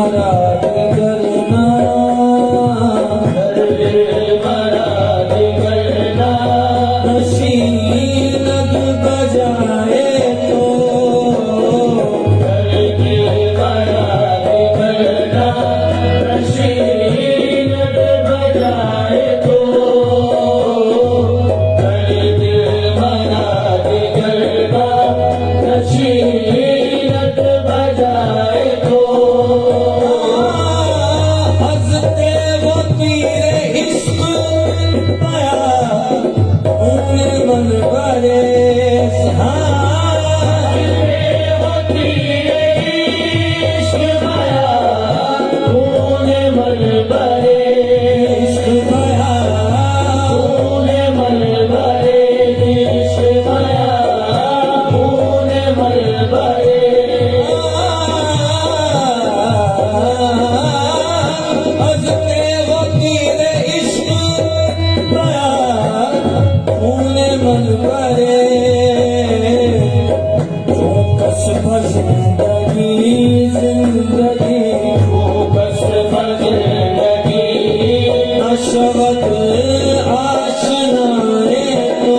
مراد کرنا مراد کرنا نشینت بجائے تو مراد کرنا نشینت بجائے تو مراد کرنا نشینت بجائے تو ہنستے وہ تیر عشق پایا انہیں من بڑے ہنستے وہ تیر عشق پایا انہیں من بڑے عشق پایا انہیں من بڑے عشق پایا انہیں من بڑے ہنستے وہ تیر عشق پایا انہیں من بڑے جو کسب زندگی زندگی جو کسب زندگی نشوت آشنائے تو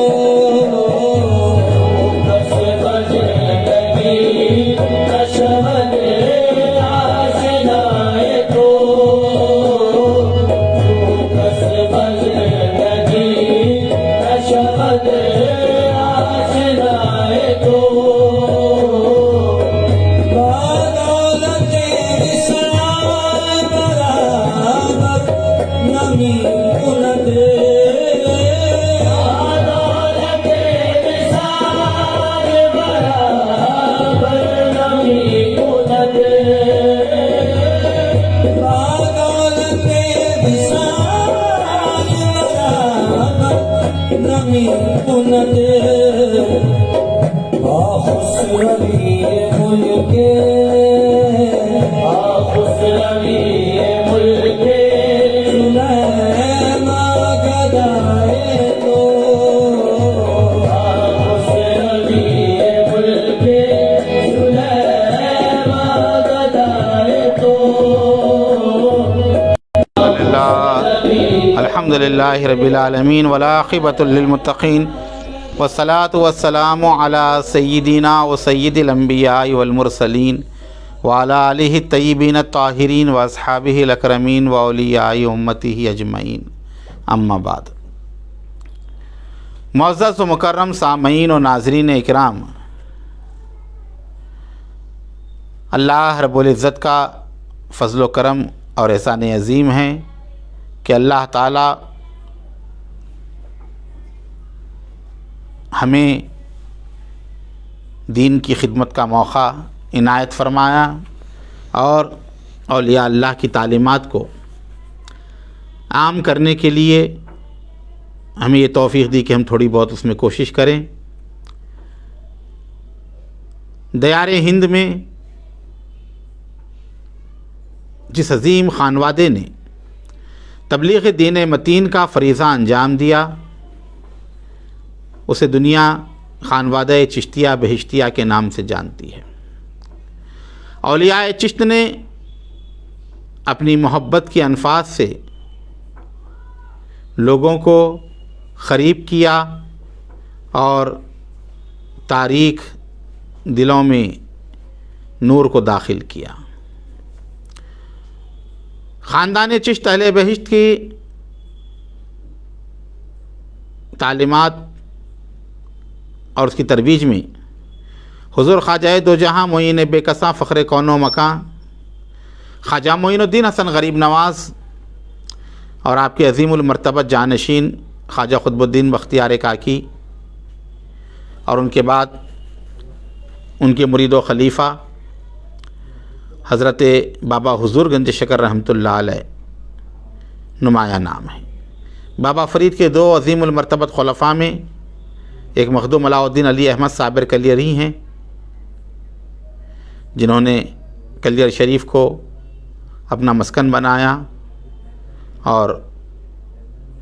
کسب زندگی نشوت آشنائے تو کسب زندگی نشوت آشنائے تو بدولت وصال برابر نمی کند بدولت وصال برابر نمی کند بدولت وصال برابر نمی کند خسروی ملک خسروی ملک سلیمان گدائے تو خسروی ملک سلیمان گدائے تو الحمد للہ رب العالمین والعاقبۃ للمتقین والصلاة والسلام علی سیدنا و سید الانبیاء والمرسلین وعلی آلہ الطیبین الطاہرین واصحابہ الاکرمین واولیاء امتہ اجمعین، اما بعد۔ معزز و مکرم سامعین و ناظرین اکرام، اللہ رب العزت کا فضل و کرم اور احسان عظیم ہے کہ اللہ تعالیٰ ہمیں دین کی خدمت کا موقع عنایت فرمایا اور اولیاء اللہ کی تعلیمات کو عام کرنے کے لیے ہمیں یہ توفیق دی کہ ہم تھوڑی بہت اس میں کوشش کریں۔ دیار ہند میں جس عظیم خانوادے نے تبلیغ دین متین کا فریضہ انجام دیا، اسے دنیا خانوادہ چشتیہ بہشتیہ کے نام سے جانتی ہے۔ اولیاء چشت نے اپنی محبت کے انفاس سے لوگوں کو قریب کیا اور تاریک دلوں میں نور کو داخل کیا۔ خاندان چشت اہل بہشت کی تعلیمات اور اس کی ترویج میں حضور خواجہ دو جہاں معین بے کساں فخر کون و مکاں خواجہ معین الدین حسن غریب نواز اور آپ کے عظیم المرتبت جانشین خواجہ قطب الدین بختیار کاکی اور ان کے بعد ان کے مرید و خلیفہ حضرت بابا حضور گنج شکر رحمۃ اللہ علیہ نمایاں نام ہے۔ بابا فرید کے دو عظیم المرتبت خلفاء میں ایک مخدوم علاء الدین علی احمد صابر کلیری ہیں، جنہوں نے کلیر شریف کو اپنا مسکن بنایا اور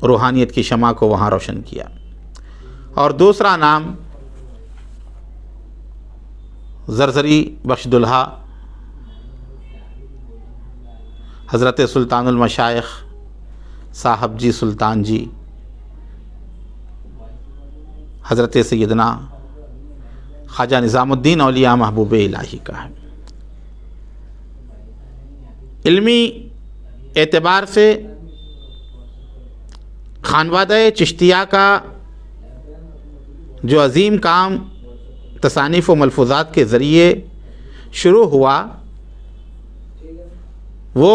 روحانیت کی شمع کو وہاں روشن کیا۔ اور دوسرا نام زرزری بخش دلہا حضرت سلطان المشائخ صاحب جی سلطان جی حضرت سیدنا خواجہ نظام الدین اولیاء محبوب الہی کا ہے۔ علمی اعتبار سے خانوادہ چشتیہ کا جو عظیم کام تصانیف و ملفوظات کے ذریعے شروع ہوا وہ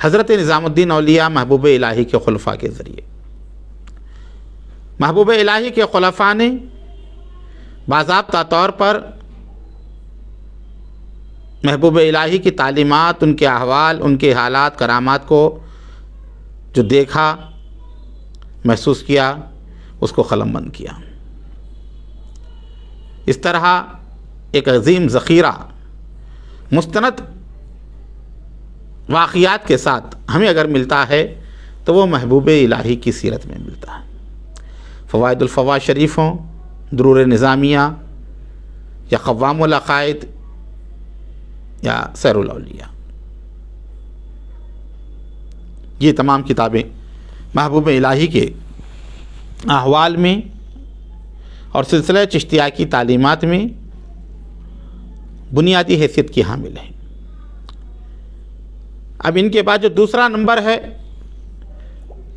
حضرت نظام الدین اولیاء محبوب الہی کے خلفاء کے ذریعے۔ محبوب الہی کے خلفاء نے باضابطہ طور پر محبوب الہی کی تعلیمات، ان کے احوال، ان کے حالات، کرامات کو جو دیکھا، محسوس کیا، اس کو قلم بند کیا۔ اس طرح ایک عظیم ذخیرہ مستند واقعات کے ساتھ ہمیں اگر ملتا ہے تو وہ محبوب الہی کی سیرت میں ملتا ہے۔ فوائد الفوائد شریف ہوں، درور نظامیہ یا قوام العقائد یا سیر الاولیاء، یہ تمام کتابیں محبوب الہی کے احوال میں اور سلسلہ چشتیہ کی تعلیمات میں بنیادی حیثیت کی حامل ہیں۔ اب ان کے بعد جو دوسرا نمبر ہے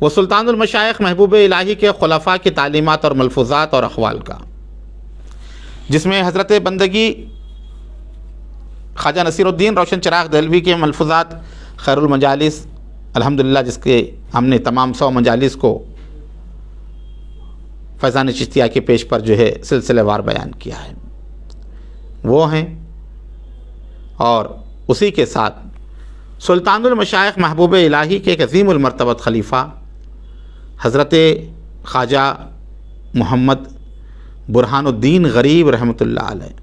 وہ سلطان المشائخ محبوب الہی کے خلفاء کی تعلیمات اور ملفوظات اور احوال کا، جس میں حضرت بندگی خواجہ نصیر الدین روشن چراغ دہلوی کے ملفوظات خیر المجالس الحمدللہ، جس کے ہم نے تمام 100 مجالس کو فیضان چشتیہ کے پیش پر جو ہے سلسلہ وار بیان کیا ہے، وہ ہیں۔ اور اسی کے ساتھ سلطان المشائخ محبوب الہی کے ایک عظیم المرتبت خلیفہ حضرت خواجہ محمد برہان الدین غریب رحمۃ اللہ علیہ،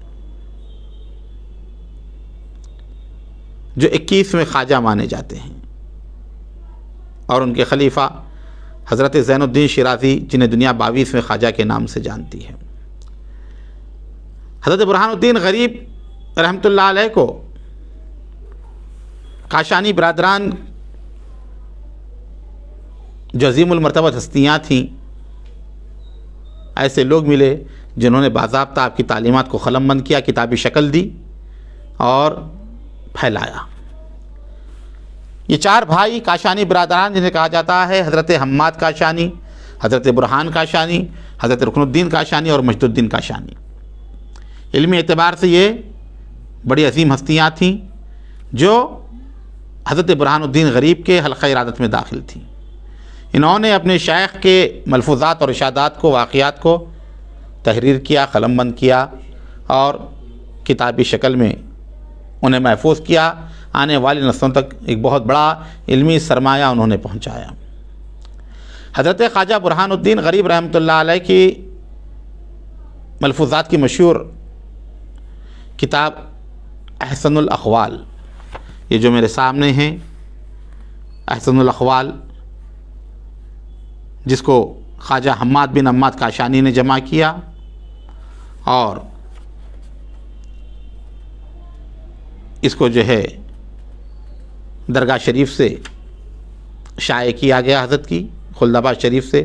جو 21ویں خواجہ مانے جاتے ہیں، اور ان کے خلیفہ حضرت زین الدین شیرازی، جنہیں دنیا 22ویں خواجہ کے نام سے جانتی ہے۔ حضرت برہان الدین غریب رحمۃ اللہ علیہ کو کاشانی برادران جو عظیم المرتبت ہستیاں تھیں، ایسے لوگ ملے جنہوں نے باضابطہ آپ کی تعلیمات کو قلم بند کیا، کتابی شکل دی اور پھیلایا۔ یہ 4 بھائی کاشانی برادران جنہیں کہا جاتا ہے، حضرت حماد کاشانی، حضرت برہان کاشانی، حضرت رکن الدین کاشانی اور مجد الدین کاشانی، علمی اعتبار سے یہ بڑی عظیم ہستیاں تھیں جو حضرت برہان الدین غریب کے حلقہ ارادت میں داخل تھیں۔ انہوں نے اپنے شیخ کے ملفوظات اور ارشادات کو، واقعات کو تحریر کیا، قلم بند کیا اور کتابی شکل میں انہیں محفوظ کیا، آنے والی نسلوں تک ایک بہت بڑا علمی سرمایہ انہوں نے پہنچایا۔ حضرت خواجہ برہان الدین غریب رحمۃ اللہ علیہ کی ملفوظات کی مشہور کتاب احسن الاقوال، یہ جو میرے سامنے ہیں، احسن الاقوال، جس کو خواجہ حماد بن حماد کاشانی نے جمع کیا اور اس کو جو ہے درگاہ شریف سے شائع کیا گیا حضرت کی خلدآباد شریف سے،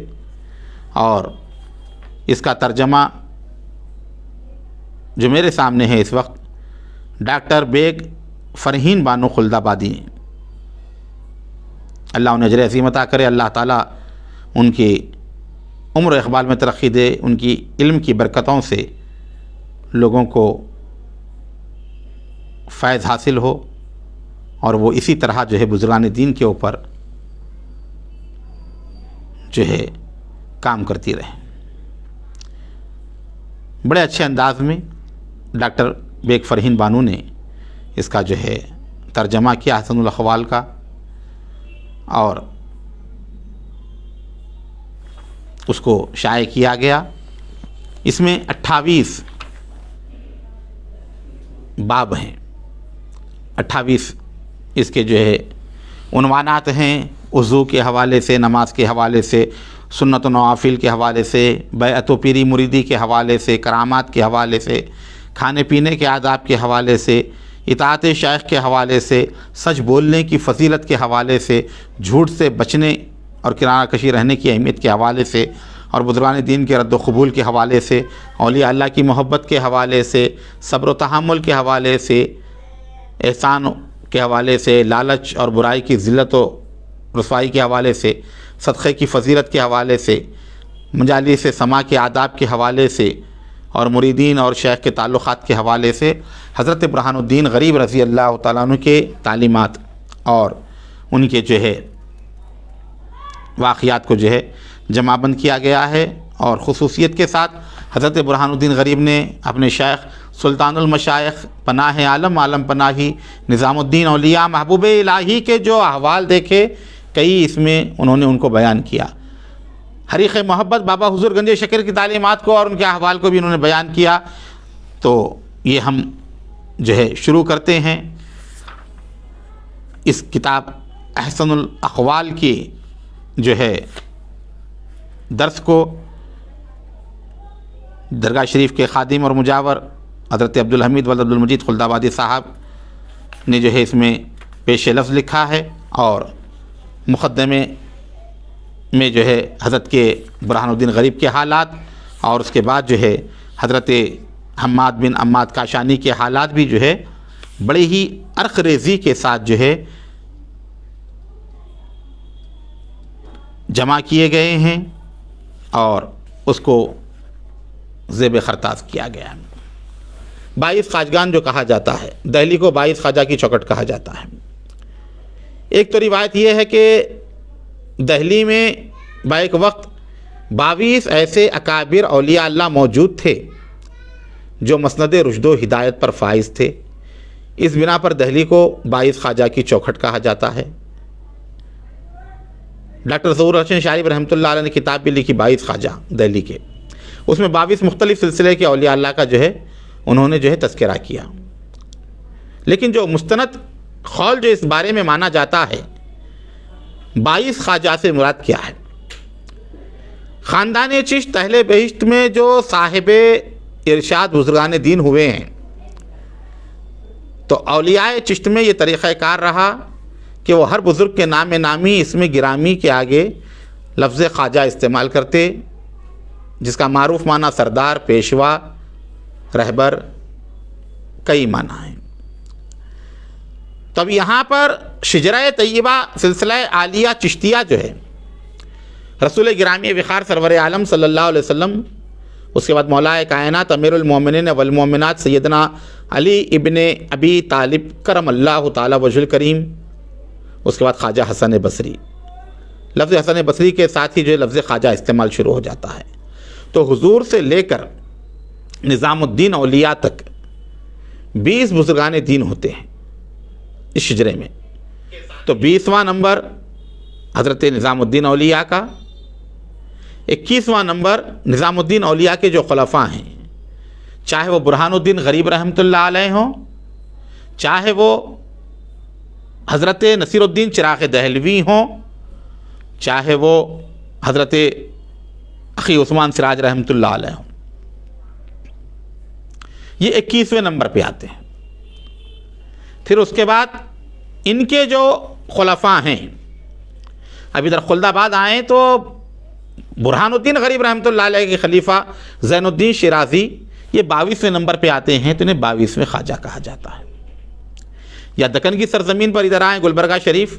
اور اس کا ترجمہ جو میرے سامنے ہے اس وقت ڈاکٹر بیگ فرحین بانو خلدآبادی ہیں۔ اللہ انہیں اجر عظیم عطا کرے، اللہ تعالیٰ ان کی عمر و اقبال میں ترقی دے، ان کی علم کی برکتوں سے لوگوں کو فیض حاصل ہو اور وہ اسی طرح جو ہے بزرگان دین کے اوپر جو ہے کام کرتی رہیں۔ بڑے اچھے انداز میں ڈاکٹر بیگ فرحین بانو نے اس کا جو ہے ترجمہ کیا احسن الاقوال کا، اور اس کو شائع کیا گیا۔ اس میں 28 باب ہیں، 28 اس کے جو ہے عنوانات ہیں، وضو کے حوالے سے، نماز کے حوالے سے، سنت و نوافل کے حوالے سے، بیعت و پیری مریدی کے حوالے سے، کرامات کے حوالے سے، کھانے پینے کے آداب کے حوالے سے، اطاعت شیخ کے حوالے سے، سچ بولنے کی فضیلت کے حوالے سے، جھوٹ سے بچنے اور کنارہ کشی رہنے کی اہمیت کے حوالے سے، اور بزرگان دین کے رد و قبول کے حوالے سے، اولیاء اللہ کی محبت کے حوالے سے، صبر و تحمل کے حوالے سے، احسان کے حوالے سے، لالچ اور برائی کی ذلت و رسوائی کے حوالے سے، صدقے کی فضیلت کے حوالے سے، مجالس سماع کے آداب کے حوالے سے، اور مریدین اور شیخ کے تعلقات کے حوالے سے حضرت برہان الدین غریب رضی اللہ تعالیٰ عنہ کے تعلیمات اور ان کے جو ہے واقعات کو جو ہے جمع بند کیا گیا ہے۔ اور خصوصیت کے ساتھ حضرت برہان الدین غریب نے اپنے شیخ سلطان المشائخ، پناہ عالم عالم پناہی، نظام الدین اولیاء، محبوب الہی کے جو احوال دیکھے، کئی اس میں انہوں نے ان کو بیان کیا۔ حریق محبت بابا حضور گنج شکر کی تعلیمات کو اور ان کے احوال کو بھی انہوں نے بیان کیا۔ تو یہ ہم جو ہے شروع کرتے ہیں اس کتاب احسن الاقوال کی جو ہے درس کو۔ درگاہ شریف کے خادم اور مجاور حضرت عبدالحمید ولد عبدالمجید خلدآبادی صاحب نے جو ہے اس میں پیش لفظ لکھا ہے، اور مقدمے میں جو ہے حضرت کے برہان الدین غریب کے حالات، اور اس کے بعد جو ہے حضرت حماد بن عماد کاشانی کے حالات بھی جو ہے بڑی ہی عرق ریزی کے ساتھ جو ہے جمع کیے گئے ہیں، اور اس کو زیب خرطاس کیا گیا ہے۔ 22 خواجگان جو کہا جاتا ہے، دہلی کو 22 خواجہ کی چوکٹ کہا جاتا ہے۔ ایک تو روایت یہ ہے کہ دہلی میں بیک وقت 22 ایسے اکابر اولیاء اللہ موجود تھے جو مسند رشد و ہدایت پر فائز تھے۔ اس بنا پر دہلی کو 22 خواجہ کی چوکھٹ کہا جاتا ہے۔ ڈاکٹر ظہور حسین شاہ رحمۃ اللہ علیہ نے کتاب بھی لکھی 22 خواجہ دہلی کے، اس میں 22 مختلف سلسلے کے اولیاء اللہ کا جو ہے انہوں نے جو ہے تذکرہ کیا۔ لیکن جو مستند قول جو اس بارے میں مانا جاتا ہے 22 خواجہ سے مراد کیا ہے؟ خاندان چشت اہل بہشت میں جو صاحب ارشاد بزرگان دین ہوئے ہیں، تو اولیاء چشت میں یہ طریقہ کار رہا کہ وہ ہر بزرگ کے نام نامی اسم گرامی کے آگے لفظ خواجہ استعمال کرتے، جس کا معروف معنی سردار، پیشوا، رہبر، کئی معنی ہیں۔ تو اب یہاں پر شجرہ طیبہ سلسلہ عالیہ چشتیہ جو ہے، رسول گرامی وقار سرور عالم صلی اللہ علیہ وسلم، اس کے بعد مولا کائنات امیر المومنین والمومنات سیدنا علی ابن ابی طالب کرم اللہ تعالی وجہ الکریم، اس کے بعد خواجہ حسن بصری۔ لفظ حسن بصری کے ساتھ ہی جو ہے لفظ خواجہ استعمال شروع ہو جاتا ہے۔ تو حضور سے لے کر نظام الدین اولیاء تک 20 بزرگان دین ہوتے ہیں اس شجرے میں۔ تو 20واں نمبر حضرت نظام الدین اولیاء کا، 21واں نمبر نظام الدین اولیاء کے جو خلفاء ہیں، چاہے وہ برہان الدین غریب رحمۃ اللہ علیہ ہوں، چاہے وہ حضرت نصیر الدین چراغ دہلوی ہوں، چاہے وہ حضرت اخی عثمان سراج رحمۃ اللہ علیہ ہوں، یہ 21ویں نمبر پہ آتے ہیں۔ پھر اس کے بعد ان کے جو خلفاء ہیں، اب ادھر خلد آباد آئیں تو برہان الدین غریب رحمۃ اللہ علیہ کے خلیفہ زین الدین شیرازی یہ 22ویں نمبر پہ آتے ہیں، تو انہیں 22ویں خواجہ کہا جاتا ہے۔ یا دکن کی سرزمین پر ادھر آئیں گلبرگہ شریف،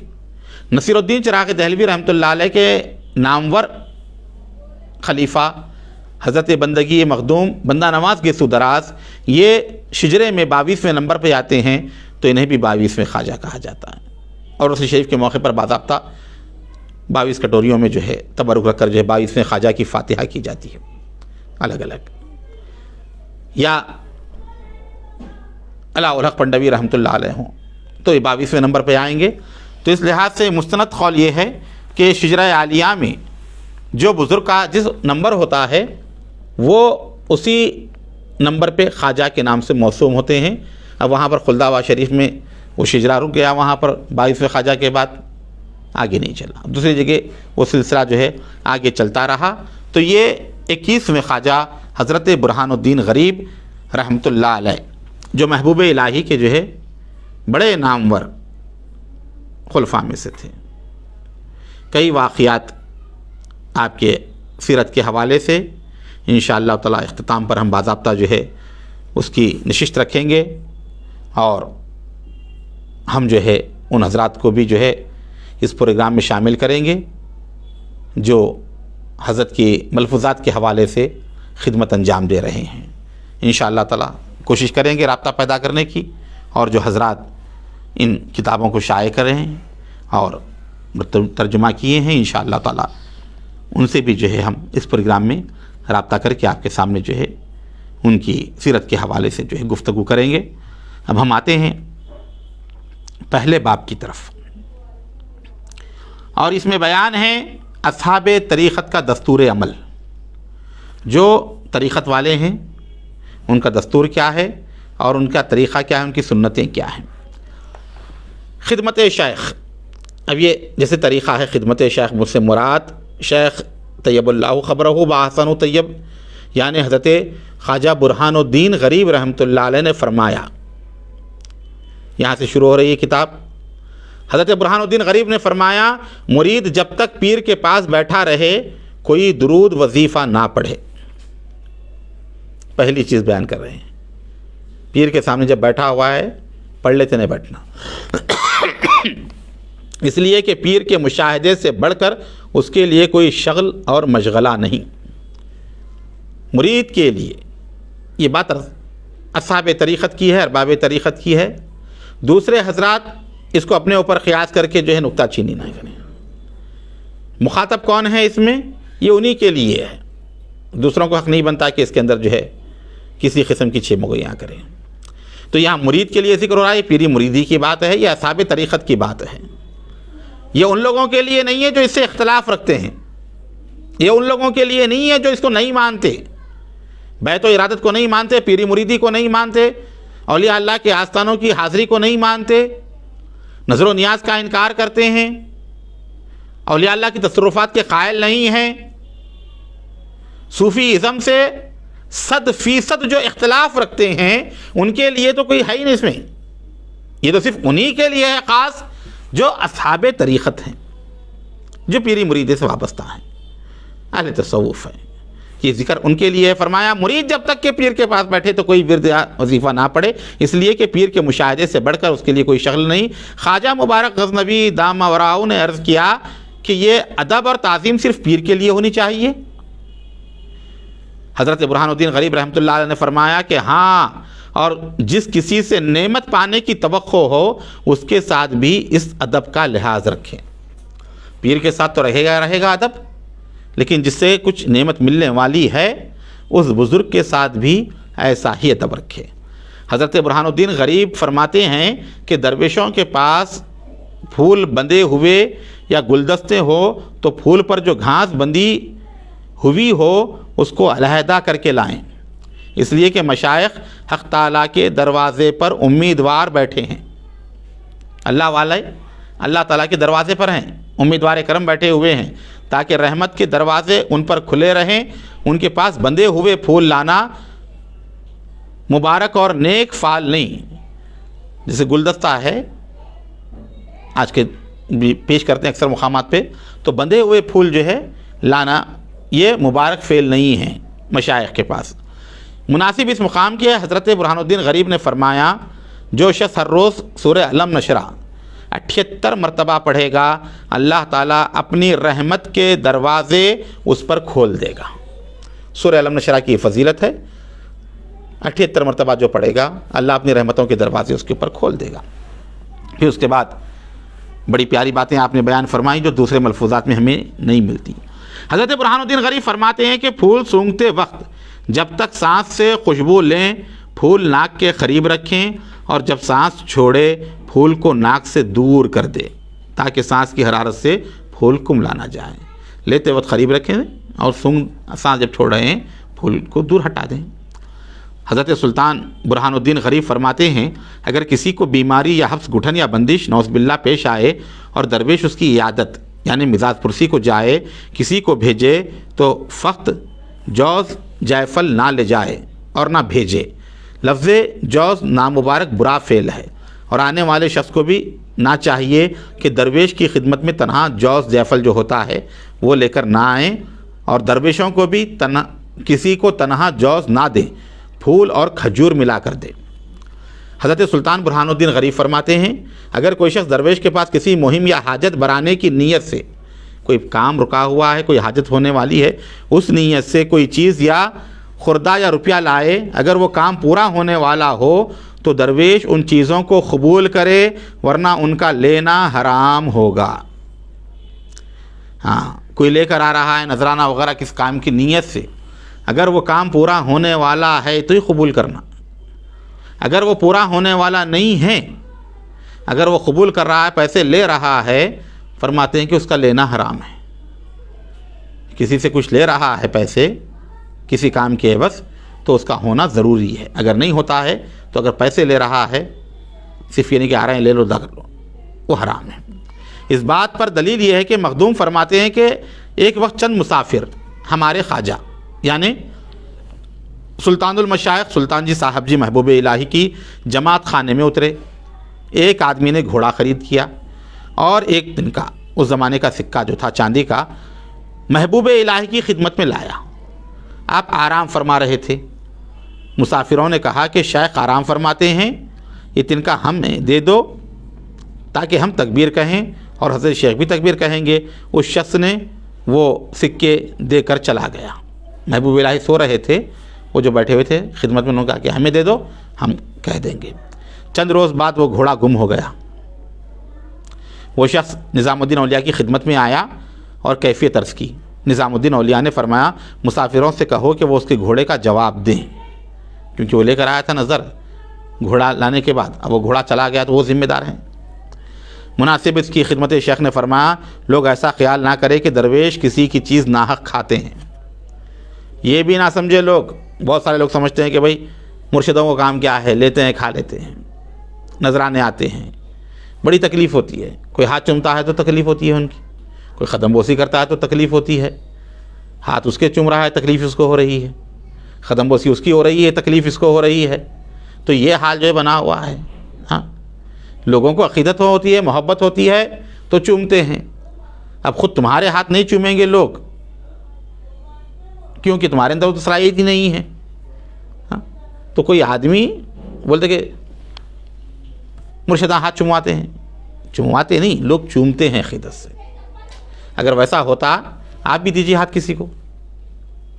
نصیر الدین چراغ دہلوی رحمۃ اللہ علیہ کے نامور خلیفہ حضرت بندگی مخدوم بندہ نواز گیسو دراز یہ شجرے میں 22ویں نمبر پہ آتے ہیں، تو انہیں بھی 22ویں خواجہ کہا جاتا ہے۔ اور رسول شریف کے موقع پر باضابطہ 22 کٹوریوں میں جو ہے تبرک رکھ کر جو ہے 22ویں خواجہ کی فاتحہ کی جاتی ہے الگ الگ۔ یا علاء الحق پنڈوی رحمۃ اللہ علیہ ہوں تو یہ 22ویں نمبر پہ آئیں گے۔ تو اس لحاظ سے مستند قول یہ ہے کہ شجرہ عالیہ میں جو بزرگ کا جس نمبر ہوتا ہے وہ اسی نمبر پہ خواجہ کے نام سے موسوم ہوتے ہیں۔ اب وہاں پر خلد آباد شریف میں وہ شجرہ رک گیا، وہاں پر 22ویں خواجہ کے بعد آگے نہیں چلا، دوسری جگہ وہ سلسلہ جو ہے آگے چلتا رہا۔ تو یہ 21ویں خواجہ حضرت برہان الدین غریب رحمۃ اللہ علیہ جو محبوب الہی کے جو ہے بڑے نامور خلفاء میں سے تھے. کئی واقعات آپ کے سیرت کے حوالے سے انشاءاللہ تعالی اختتام پر ہم باضابطہ جو ہے اس کی نشست رکھیں گے، اور ہم جو ہے ان حضرات کو بھی جو ہے اس پروگرام میں شامل کریں گے جو حضرت کی ملفوظات کے حوالے سے خدمت انجام دے رہے ہیں. انشاءاللہ تعالی کوشش کریں گے رابطہ پیدا کرنے کی، اور جو حضرات ان کتابوں کو شائع کر رہے ہیں اور ترجمہ کیے ہیں انشاءاللہ تعالی ان سے بھی جو ہے ہم اس پروگرام میں رابطہ کر کے آپ کے سامنے جو ہے ان کی سیرت کے حوالے سے جو ہے گفتگو کریں گے. اب ہم آتے ہیں پہلے باب کی طرف، اور اس میں بیان ہے اصحاب طریقت کا دستور عمل. جو طریقت والے ہیں ان کا دستور کیا ہے اور ان کا طریقہ کیا ہے، ان کی سنتیں کیا ہیں. خدمت شیخ، اب یہ جیسے طریقہ ہے خدمت شیخ، مجھ سے مراد شیخ طیب اللہ خبرہ بآحسن و طیب، یعنی حضرت خواجہ برہان الدین غریب رحمۃ اللہ علیہ نے فرمایا. یہاں سے شروع ہو رہی ہے کتاب. حضرت برہان الدین غریب نے فرمایا مرید جب تک پیر کے پاس بیٹھا رہے کوئی درود وظیفہ نہ پڑھے. پہلی چیز بیان کر رہے ہیں، پیر کے سامنے جب بیٹھا ہوا ہے پڑھ لیتے نہیں بیٹھنا، اس لیے کہ پیر کے مشاہدے سے بڑھ کر اس کے لیے کوئی شغل اور مشغلہ نہیں. مرید کے لیے یہ بات اصحاب طریقت کی ہے، ارباب طریقت کی ہے. دوسرے حضرات اس کو اپنے اوپر قیاس کر کے جو ہے نکتہ چینی نہ کریں. مخاطب کون ہے اس میں؟ یہ انہی کے لیے ہے. دوسروں کو حق نہیں بنتا کہ اس کے اندر جو ہے کسی قسم کی چھیمگوئیاں کریں. تو یہاں مرید کے لیے ذکر ہو رہا ہے، پیری مریدی کی بات ہے، یہ اصحاب طریقت کی بات ہے. یہ ان لوگوں کے لیے نہیں ہے جو اس سے اختلاف رکھتے ہیں، یہ ان لوگوں کے لیے نہیں ہے جو اس کو نہیں مانتے، بیت و ارادت کو نہیں مانتے، پیری مریدی کو نہیں مانتے، اولیاء اللہ کے آستانوں کی حاضری کو نہیں مانتے، نظر و نیاز کا انکار کرتے ہیں، اولیاء اللہ کی تصرفات کے قائل نہیں ہیں. صوفی ازم سے 100% جو اختلاف رکھتے ہیں ان کے لیے تو کوئی ہے ہی نہیں اس میں. یہ تو صرف انہی کے لیے ہے خاص جو اصحاب طریقت ہیں، جو پیری مریدی سے وابستہ ہیں، اہل تصوف ہیں. یہ ذکر ان کے لیے فرمایا مرید جب تک کہ پیر کے پاس بیٹھے تو کوئی ورد وظیفہ نہ پڑھے، اس لیے کہ پیر کے مشاہدے سے بڑھ کر اس کے لیے کوئی شغل نہیں. خواجہ مبارک غزنوی دامہ وراؤ نے عرض کیا کہ یہ ادب اور تعظیم صرف پیر کے لیے ہونی چاہیے. حضرت برہان الدین غریب رحمۃ اللہ علیہ نے فرمایا کہ ہاں، اور جس کسی سے نعمت پانے کی توقع ہو اس کے ساتھ بھی اس ادب کا لحاظ رکھیں. پیر کے ساتھ تو رہے گا ادب، لیکن جس سے کچھ نعمت ملنے والی ہے اس بزرگ کے ساتھ بھی ایسا ہی ادب رکھے. حضرت برہان الدین غریب فرماتے ہیں کہ درویشوں کے پاس پھول بندے ہوئے یا گلدستے ہو تو پھول پر جو گھاس بندی ہوئی ہو اس کو علیحدہ کر کے لائیں، اس لیے کہ مشائخ حق تعالیٰ کے دروازے پر امیدوار بیٹھے ہیں. اللہ والے اللہ تعالیٰ کے دروازے پر ہیں، امیدوار کرم بیٹھے ہوئے ہیں، تاکہ رحمت کے دروازے ان پر کھلے رہیں. ان کے پاس بندے ہوئے پھول لانا مبارک اور نیک فعل نہیں. جیسے گلدستہ ہے آج کے بھی پیش کرتے ہیں اکثر مقامات پہ، تو بندے ہوئے پھول جو ہے لانا یہ مبارک فعل نہیں ہے مشائخ کے پاس. مناسب اس مقام کی ہے. حضرت برہان الدین غریب نے فرمایا جو شخص ہر روز سورہ علم نشرہ 78 مرتبہ پڑھے گا اللہ تعالیٰ اپنی رحمت کے دروازے اس پر کھول دے گا. سورہ علم نشرہ کی فضیلت ہے، 78 مرتبہ جو پڑھے گا اللہ اپنی رحمتوں کے دروازے اس کے اوپر کھول دے گا. پھر اس کے بعد بڑی پیاری باتیں آپ نے بیان فرمائی جو دوسرے ملفوظات میں ہمیں نہیں ملتی. حضرت برہان الدین غریب فرماتے ہیں کہ پھول سونگھتے وقت جب تک سانس سے خوشبو لیں پھول ناک کے قریب رکھیں، اور جب سانس چھوڑے پھول کو ناک سے دور کر دے تاکہ سانس کی حرارت سے پھول کملا نہ جائے. لیتے وقت قریب رکھیں اور سانس جب چھوڑ رہے ہیں پھول کو دور ہٹا دیں. حضرت سلطان برہان الدین غریب فرماتے ہیں اگر کسی کو بیماری یا حبس گھٹن یا بندش نعوذ باللہ پیش آئے اور درویش اس کی عیادت یعنی مزاج پرسی کو جائے، کسی کو بھیجے تو فقط جوز جائفل نہ لے جائے اور نہ بھیجے. لفظ جوز نامبارک برا فعل ہے اور آنے والے شخص کو بھی نہ چاہیے کہ درویش کی خدمت میں تنہا جوز جیفل جو ہوتا ہے وہ لے کر نہ آئیں، اور درویشوں کو بھی کسی کو تنہا جوز نہ دیں، پھول اور کھجور ملا کر دیں۔ حضرت سلطان برہان الدین غریب فرماتے ہیں اگر کوئی شخص درویش کے پاس کسی مہم یا حاجت برانے کی نیت سے، کوئی کام رکا ہوا ہے، کوئی حاجت ہونے والی ہے، اس نیت سے کوئی چیز یا خردہ یا روپیہ لائے، اگر وہ کام پورا ہونے والا ہو تو درویش ان چیزوں کو قبول کرے، ورنہ ان کا لینا حرام ہوگا۔ ہاں، کوئی لے کر آ رہا ہے نذرانہ وغیرہ کس کام کی نیت سے، اگر وہ کام پورا ہونے والا ہے تو ہی قبول کرنا، اگر وہ پورا ہونے والا نہیں ہے، اگر وہ قبول کر رہا ہے، پیسے لے رہا ہے، فرماتے ہیں کہ اس کا لینا حرام ہے۔ کسی سے کچھ لے رہا ہے پیسے کسی کام کے عوض تو اس کا ہونا ضروری ہے، اگر نہیں ہوتا ہے تو اگر پیسے لے رہا ہے صرف یہ نہیں کہ آ رہے ہیں لے لو ادا کر لو، وہ حرام ہے۔ اس بات پر دلیل یہ ہے کہ مخدوم فرماتے ہیں کہ ایک وقت چند مسافر ہمارے خواجہ یعنی سلطان المشائخ سلطان جی صاحب جی محبوب الہی کی جماعت خانے میں اترے۔ ایک آدمی نے گھوڑا خرید کیا اور ایک دن کا اس زمانے کا سکہ جو تھا چاندی کا محبوب الہی کی خدمت میں لایا۔ آپ آرام فرما رہے تھے، مسافروں نے کہا کہ شیخ آرام فرماتے ہیں، یہ تنکا ہمیں دے دو تاکہ ہم تکبیر کہیں اور حضرت شیخ بھی تکبیر کہیں گے۔ اس شخص نے وہ سکے دے کر چلا گیا۔ محبوب الہی سو رہے تھے، وہ جو بیٹھے ہوئے تھے خدمت میں، انہوں نے کہا کہ ہمیں دے دو، ہم کہہ دیں گے۔ چند روز بعد وہ گھوڑا گم ہو گیا۔ وہ شخص نظام الدین اولیاء کی خدمت میں آیا اور کیفیت عرض کی۔ نظام الدین اولیاء نے فرمایا مسافروں سے کہو کہ وہ اس کے گھوڑے کا جواب دیں، کیونکہ وہ لے کر آیا تھا نظر گھوڑا لانے کے بعد، اب وہ گھوڑا چلا گیا تو وہ ذمہ دار ہیں۔ مناسب اس کی خدمت شیخ نے فرمایا لوگ ایسا خیال نہ کرے کہ درویش کسی کی چیز ناحق کھاتے ہیں۔ یہ بھی نہ سمجھے لوگ، بہت سارے لوگ سمجھتے ہیں کہ بھائی مرشدوں کو کام کیا ہے، لیتے ہیں کھا لیتے ہیں، نذرانے آتے ہیں، بڑی تکلیف ہوتی ہے۔ کوئی ہاتھ چومتا ہے تو تکلیف ہوتی ہے ان کی، کوئی قدم بوسی کرتا ہے تو تکلیف ہوتی ہے، ہاتھ اس کے چوم رہا ہے تکلیف اس کو ہو رہی ہے، قدم بوسی اس کی ہو رہی ہے تکلیف اس کو ہو رہی ہے۔ تو یہ حال جو ہے بنا ہوا ہے۔ ہاں، لوگوں کو عقیدت ہوتی ہے، محبت ہوتی ہے تو چومتے ہیں۔ اب خود تمہارے ہاتھ نہیں چومیں گے لوگ، کیونکہ تمہارے اندر تو صلاحیت ہی نہیں ہے۔ ہاں، تو کوئی آدمی بولتے کہ مرشدہ ہاتھ چمواتے ہیں، چمواتے نہیں، لوگ چومتے ہیں عقیدت سے۔ اگر ویسا ہوتا آپ بھی دیجیے ہاتھ کسی کو،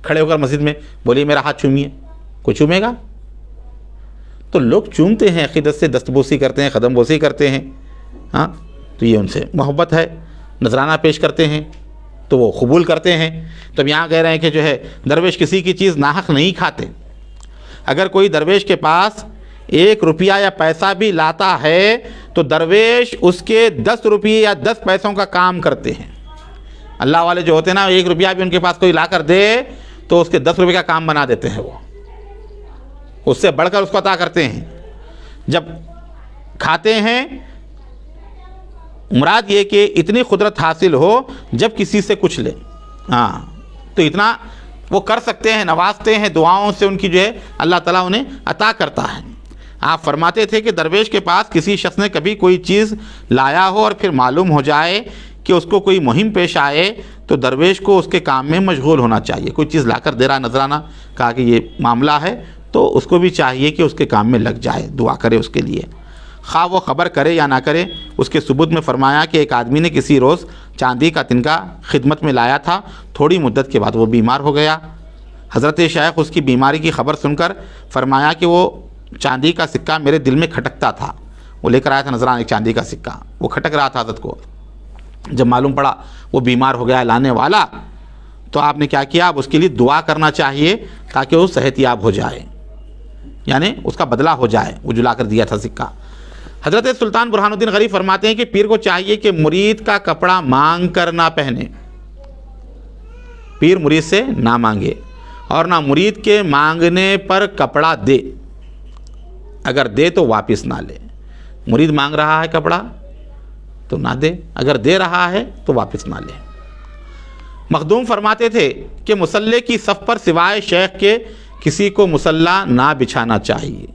کھڑے ہو کر مسجد میں بولیے میرا ہاتھ چومیے، کوئی چومے گا؟ تو لوگ چومتے ہیں عقیدت سے، دستبوسی کرتے ہیں، قدم بوسی کرتے ہیں۔ ہاں، تو یہ ان سے محبت ہے، نذرانہ پیش کرتے ہیں تو وہ قبول کرتے ہیں۔ تو اب یہاں کہہ رہے ہیں کہ جو ہے درویش کسی کی چیز ناحق نہیں کھاتے۔ اگر کوئی درویش کے پاس 1 روپیہ یا پیسہ بھی لاتا ہے تو درویش اس کے 10 روپیے یا 10 پیسوں کا کام کرتے ہیں۔ اللہ والے جو ہوتے ہیں نا، 1 روپیہ بھی ان کے پاس کوئی لا کر دے تو اس کے 10 روپے کا کام بنا دیتے ہیں، وہ اس سے بڑھ کر اس کو عطا کرتے ہیں۔ جب کھاتے ہیں مراد یہ کہ اتنی قدرت حاصل ہو جب کسی سے کچھ لے، ہاں تو اتنا وہ کر سکتے ہیں، نوازتے ہیں، دعاؤں سے ان کی جو ہے اللہ تعالیٰ انہیں عطا کرتا ہے۔ آپ فرماتے تھے کہ درویش کے پاس کسی شخص نے کبھی کوئی چیز لایا ہو اور پھر معلوم ہو جائے کہ اس کو کوئی مہم پیش آئے تو درویش کو اس کے کام میں مشغول ہونا چاہیے۔ کوئی چیز لا کر دے رہا نذرانہ، کہا کہ یہ معاملہ ہے، تو اس کو بھی چاہیے کہ اس کے کام میں لگ جائے، دعا کرے اس کے لیے، خواہ وہ خبر کرے یا نہ کرے۔ اس کے ثبوت میں فرمایا کہ ایک آدمی نے کسی روز چاندی کا تنکا خدمت میں لایا تھا، تھوڑی مدت کے بعد وہ بیمار ہو گیا۔ حضرت شیخ اس کی بیماری کی خبر سن کر فرمایا کہ وہ چاندی کا سکہ میرے دل میں کھٹکتا تھا۔ وہ لے کر آیا تھا نذرانہ ایک چاندی کا سکہ، وہ کھٹک رہا تھا حضرت کو۔ جب معلوم پڑا وہ بیمار ہو گیا لانے والا، تو آپ نے کیا کیا، اب اس کے لیے دعا کرنا چاہیے تاکہ وہ صحت یاب ہو جائے، یعنی اس کا بدلہ ہو جائے، وہ جو لا کر دیا تھا سکہ۔ حضرت سلطان برہان الدین غریب فرماتے ہیں کہ پیر کو چاہیے کہ مرید کا کپڑا مانگ کر نہ پہنے، پیر مرید سے نہ مانگے اور نہ مرید کے مانگنے پر کپڑا دے، اگر دے تو واپس نہ لے۔ مرید مانگ رہا ہے کپڑا تو نہ دے، اگر دے رہا ہے تو واپس نہ لے۔ مخدوم فرماتے تھے کہ مصلی کی صف پر سوائے شیخ کے کسی کو مصلی نہ بچھانا چاہیے۔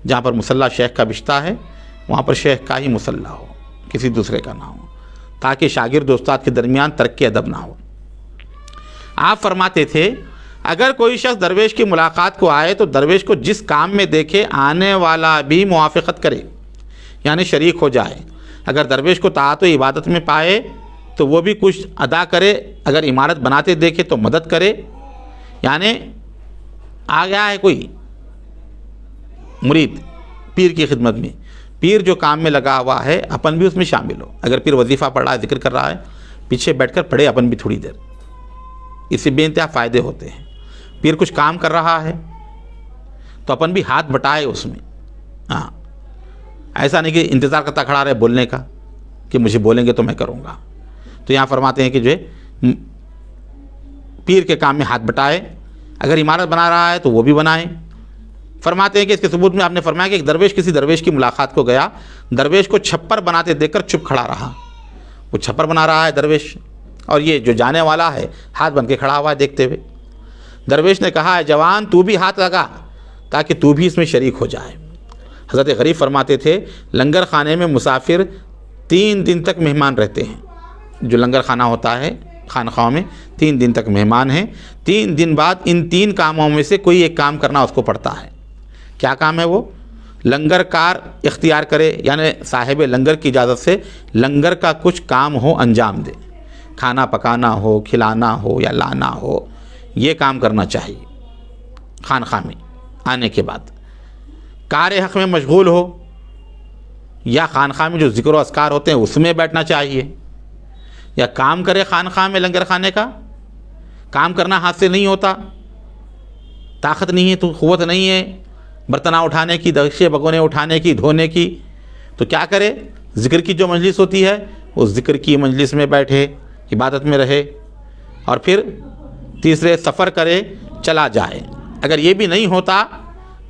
جہاں پر مصلی شیخ کا بچھتا ہے وہاں پر شیخ کا ہی مصلی ہو، کسی دوسرے کا نہ ہو، تاکہ شاگرد و استاد کے درمیان ترک ادب نہ ہو۔ آپ فرماتے تھے اگر کوئی شخص درویش کی ملاقات کو آئے تو درویش کو جس کام میں دیکھے آنے والا بھی موافقت کرے، یعنی شریک ہو جائے۔ اگر درویش کو طاعت و عبادت میں پائے تو وہ بھی کچھ ادا کرے، اگر عمارت بناتے دیکھے تو مدد کرے۔ یعنی آ گیا ہے کوئی مرید پیر کی خدمت میں، پیر جو کام میں لگا ہوا ہے اپن بھی اس میں شامل ہو۔ اگر پیر وظیفہ پڑھ رہا ہے، ذکر کر رہا ہے، پیچھے بیٹھ کر پڑھے اپن بھی تھوڑی دیر، اس سے بے انتہا فائدے ہوتے ہیں۔ پیر کچھ کام کر رہا ہے تو اپن بھی ہاتھ بٹائے اس میں۔ ہاں، ایسا نہیں کہ انتظار کرتا کھڑا رہے بولنے کا کہ مجھے بولیں گے تو میں کروں گا۔ تو یہاں فرماتے ہیں کہ جو ہے پیر کے کام میں ہاتھ بٹائے، اگر عمارت بنا رہا ہے تو وہ بھی بنائیں۔ فرماتے ہیں کہ اس کے ثبوت میں آپ نے فرمایا کہ ایک درویش کسی درویش کی ملاقات کو گیا، درویش کو چھپر بناتے دیکھ کر چپ کھڑا رہا۔ وہ چھپر بنا رہا ہے درویش، اور یہ جو جانے والا ہے ہاتھ بن کے کھڑا ہوا ہے دیکھتے ہوئے۔ درویش نے کہا ہے جوان تو بھی ہاتھ لگا تاکہ تو بھی اس میں شریک ہو جائے۔ حضرت غریب فرماتے تھے لنگر خانے میں مسافر 3 دن تک مہمان رہتے ہیں۔ جو لنگر خانہ ہوتا ہے خانقاہوں میں 3 دن تک مہمان ہیں۔ 3 دن بعد ان 3 کاموں میں سے کوئی ایک کام کرنا اس کو پڑتا ہے۔ کیا کام ہے وہ؟ لنگر کار اختیار کرے، یعنی صاحب لنگر کی اجازت سے لنگر کا کچھ کام ہو انجام دے، کھانا پکانا ہو، کھلانا ہو یا لانا ہو، یہ کام کرنا چاہیے خانقاہ میں آنے کے بعد۔ کار حق میں مشغول ہو یا خانقاہ میں جو ذکر و اذکار ہوتے ہیں اس میں بیٹھنا چاہیے، یا کام کرے خانقاہ میں لنگر خانے کا۔ کام کرنا ہاتھ سے نہیں ہوتا، طاقت نہیں ہے تو قوت نہیں ہے برتنہ اٹھانے کی، دغشے بگونے اٹھانے کی، دھونے کی، تو کیا کرے؟ ذکر کی جو مجلس ہوتی ہے اس ذکر کی مجلس میں بیٹھے، عبادت میں رہے، اور پھر تیسرے سفر کرے، چلا جائے۔ اگر یہ بھی نہیں ہوتا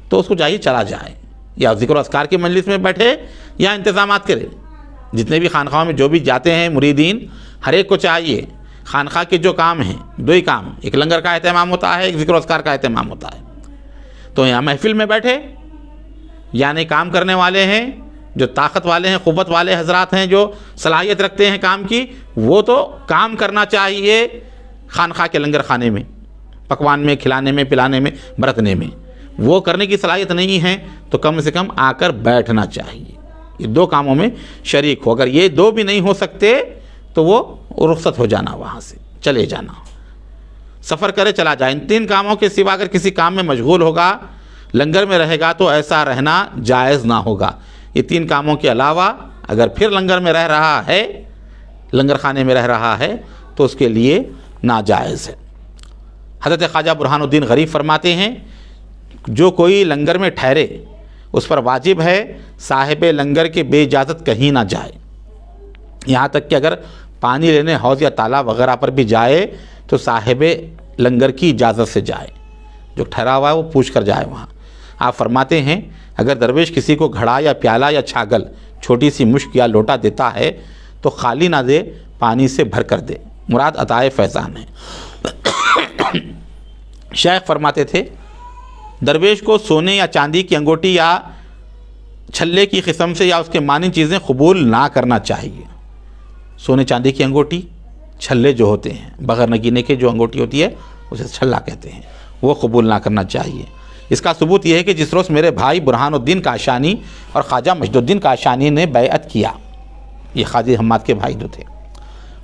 تو اس کو چاہیے چلا جائے، یا ذکر و اذکار کی مجلس میں بیٹھے یا انتظامات کرے۔ جتنے بھی خانقاہوں میں جو بھی جاتے ہیں مریدین، ہر ایک کو چاہیے خانقاہ کے جو کام ہیں، 2 ہی کام، ایک لنگر کا اہتمام ہوتا ہے، ایک ذکر و اذکار کا اہتمام ہوتا ہے۔ تو یہاں محفل میں بیٹھے، یعنی کام کرنے والے ہیں، جو طاقت والے ہیں، قوت والے حضرات ہیں، جو صلاحیت رکھتے ہیں کام کی، وہ تو کام کرنا چاہیے خانقاہ کے لنگر خانے میں، پکوان میں، کھلانے میں، پلانے میں، برتنے میں۔ وہ کرنے کی صلاحیت نہیں ہے تو کم سے کم آ کر بیٹھنا چاہیے، یہ 2 کاموں میں شریک ہو۔ اگر یہ 2 بھی نہیں ہو سکتے تو وہ رخصت ہو جانا، وہاں سے چلے جانا، سفر کرے چلا جائے۔ ان 3 کاموں کے سوا اگر کسی کام میں مشغول ہوگا، لنگر میں رہے گا، تو ایسا رہنا جائز نہ ہوگا۔ یہ 3 کاموں کے علاوہ اگر پھر لنگر میں رہ رہا ہے، لنگر خانے میں رہ رہا ہے، تو اس کے لیے ناجائز ہے۔ حضرت خواجہ برہان الدین غریب فرماتے ہیں جو کوئی لنگر میں ٹھہرے اس پر واجب ہے صاحب لنگر کے بے اجازت کہیں نہ جائے، یہاں تک کہ اگر پانی لینے حوض یا تالاب وغیرہ پر بھی جائے تو صاحب لنگر کی اجازت سے جائے، جو ٹھہرا ہوا ہے وہ پوچھ کر جائے وہاں۔ آپ فرماتے ہیں اگر درویش کسی کو گھڑا یا پیالہ یا چھاگل، چھوٹی سی مشک یا لوٹا دیتا ہے تو خالی نہ دے، پانی سے بھر کر دے، مراد عطائے فیضان ہے۔ شیخ فرماتے تھے درویش کو سونے یا چاندی کی انگوٹی یا چھلے کی قسم سے یا اس کے مانند چیزیں قبول نہ کرنا چاہیے۔ سونے چاندی کی انگوٹی، چھلے جو ہوتے ہیں بغیر نگینے کے جو انگوٹی ہوتی ہے اسے چھلا کہتے ہیں، وہ قبول نہ کرنا چاہیے۔ اس کا ثبوت یہ ہے کہ جس روز میرے بھائی برہان الدین کاشانی اور خواجہ مجد الدین کاشانی نے بیعت کیا، یہ خواجہ حماد کے بھائی جو تھے،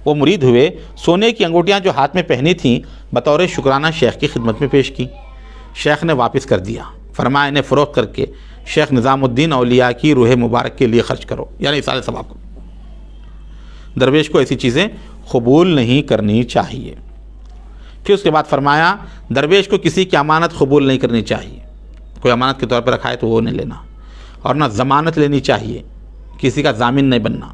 وہ مرید ہوئے، سونے کی انگوٹیاں جو ہاتھ میں پہنی تھیں بطور شکرانہ شیخ کی خدمت میں پیش کی۔ شیخ نے واپس کر دیا، فرمایا انہیں فروخت کر کے شیخ نظام الدین اولیاء کی روح مبارک کے لیے خرچ کرو، یعنی اصال ثواب کو۔ درویش کو ایسی چیزیں قبول نہیں کرنی چاہیے۔ پھر اس کے بعد فرمایا درویش کو کسی کی امانت قبول نہیں کرنی چاہیے، کوئی امانت کے طور پر رکھا ہے تو وہ نہیں لینا، اور نہ ضمانت لینی چاہیے، کسی کا ضامن نہیں بننا،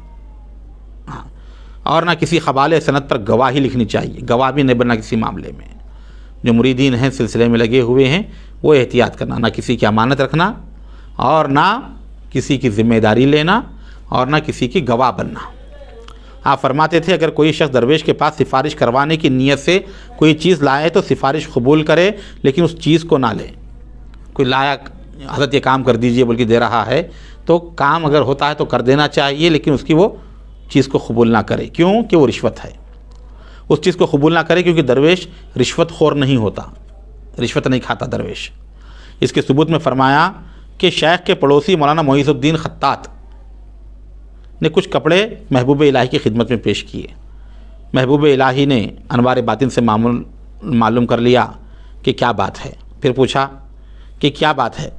اور نہ کسی قبالِ سند پر گواہی لکھنی چاہیے، گواہ بھی نہیں بننا کسی معاملے میں۔ جو مریدین ہیں سلسلے میں لگے ہوئے ہیں وہ احتیاط کرنا، نہ کسی کی امانت رکھنا، اور نہ کسی کی ذمہ داری لینا، اور نہ کسی کی گواہ بننا۔ آپ فرماتے تھے اگر کوئی شخص درویش کے پاس سفارش کروانے کی نیت سے کوئی چیز لائے تو سفارش قبول کرے لیکن اس چیز کو نہ لے۔ کوئی لایا حضرت یہ کام کر دیجئے بول کے دے رہا ہے تو کام اگر ہوتا ہے تو کر دینا چاہیے، لیکن اس کی وہ چیز کو قبول نہ کرے، کیوں کہ وہ رشوت ہے، اس چیز کو قبول نہ کرے، کیونکہ درویش رشوت خور نہیں ہوتا، رشوت نہیں کھاتا درویش۔ اس کے ثبوت میں فرمایا کہ شیخ کے پڑوسی مولانا معیز الدین خطاط نے کچھ کپڑے محبوب الہی کی خدمت میں پیش کیے۔ محبوب الہی نے انوار باطن سے معلوم کر لیا کہ کیا بات ہے، پھر پوچھا کہ کیا بات ہے،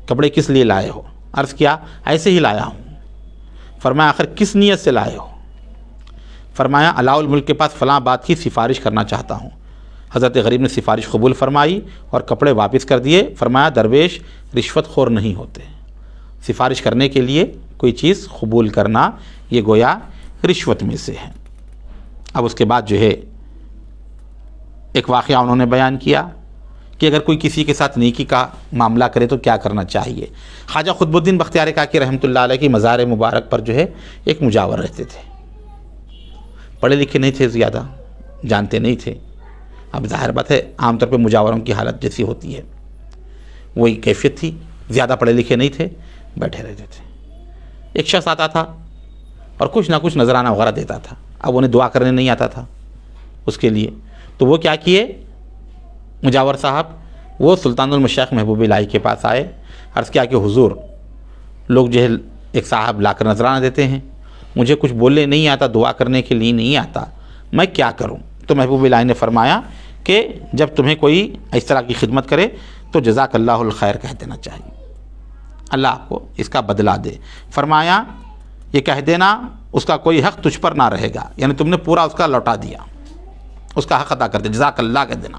کپڑے کس لیے لائے ہو؟ عرض کیا ایسے ہی لایا ہوں۔ فرمایا آخر کس نیت سے لائے ہو؟ فرمایا علاء الملک کے پاس فلاں بات کی سفارش کرنا چاہتا ہوں۔ حضرت غریب نے سفارش قبول فرمائی اور کپڑے واپس کر دیے۔ فرمایا درویش رشوت خور نہیں ہوتے، سفارش کرنے کے لیے کوئی چیز قبول کرنا یہ گویا رشوت میں سے ہے۔ اب اس کے بعد جو ہے ایک واقعہ انہوں نے بیان کیا کہ اگر کوئی کسی کے ساتھ نیکی کا معاملہ کرے تو کیا کرنا چاہیے۔ خواجہ قطب الدین بختیار کاکی رحمۃ اللہ علیہ کی مزار مبارک پر جو ہے ایک مجاور رہتے تھے، پڑھے لکھے نہیں تھے، زیادہ جانتے نہیں تھے۔ اب ظاہر بات ہے عام طور پہ مجاوروں کی حالت جیسی ہوتی ہے وہی کیفیت تھی، زیادہ پڑھے لکھے نہیں تھے، بیٹھے رہتے تھے۔ ایک شخص آتا تھا اور کچھ نہ کچھ نذرانہ وغیرہ دیتا تھا، اب انہیں دعا کرنے نہیں آتا تھا اس کے لیے، تو وہ کیا کیے مجاور صاحب، وہ سلطان المشائخ محبوب الہی کے پاس آئے، عرض کیا کہ حضور لوگ جو ہے ایک صاحب لا کر نذرانہ دیتے ہیں، مجھے کچھ بولنے نہیں آتا، دعا کرنے کے لیے نہیں آتا، میں کیا کروں؟ تو محبوب الہی نے فرمایا کہ جب تمہیں کوئی اس طرح کی خدمت کرے تو جزاک اللہ الخیر کہہ دینا چاہیے، اللہ آپ کو اس کا بدلہ دے۔ فرمایا یہ کہہ دینا اس کا کوئی حق تجھ پر نہ رہے گا، یعنی تم نے پورا اس کا لوٹا دیا، اس کا حق ادا کر دے، جزاک اللہ کہہ دینا۔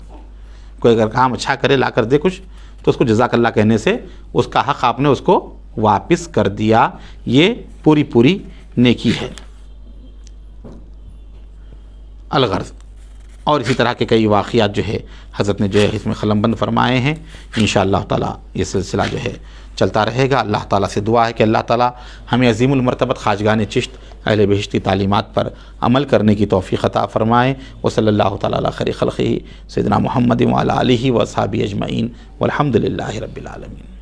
کوئی اگر کام اچھا کرے لا کر دے کچھ تو اس کو جزاک اللہ کہنے سے اس کا حق آپ نے اس کو واپس کر دیا، یہ پوری نیکی ہے۔ الغرض اور اسی طرح کے کئی واقعات جو ہے حضرت نے جو ہے اس میں قلم بند فرمائے ہیں۔ انشاءاللہ تعالیٰ یہ سلسلہ جو ہے چلتا رہے گا۔ اللہ تعالیٰ سے دعا ہے کہ اللہ تعالیٰ ہمیں عظیم المرتبت خواجگان چشت اہل بہشتی تعلیمات پر عمل کرنے کی توفیق عطا فرمائے۔ وصلی اللہ تعالیٰ علی خیر خلقہ سیدنا محمد وعلی آلہ واصحابہ اجمعین والحمد للہ رب العالمین۔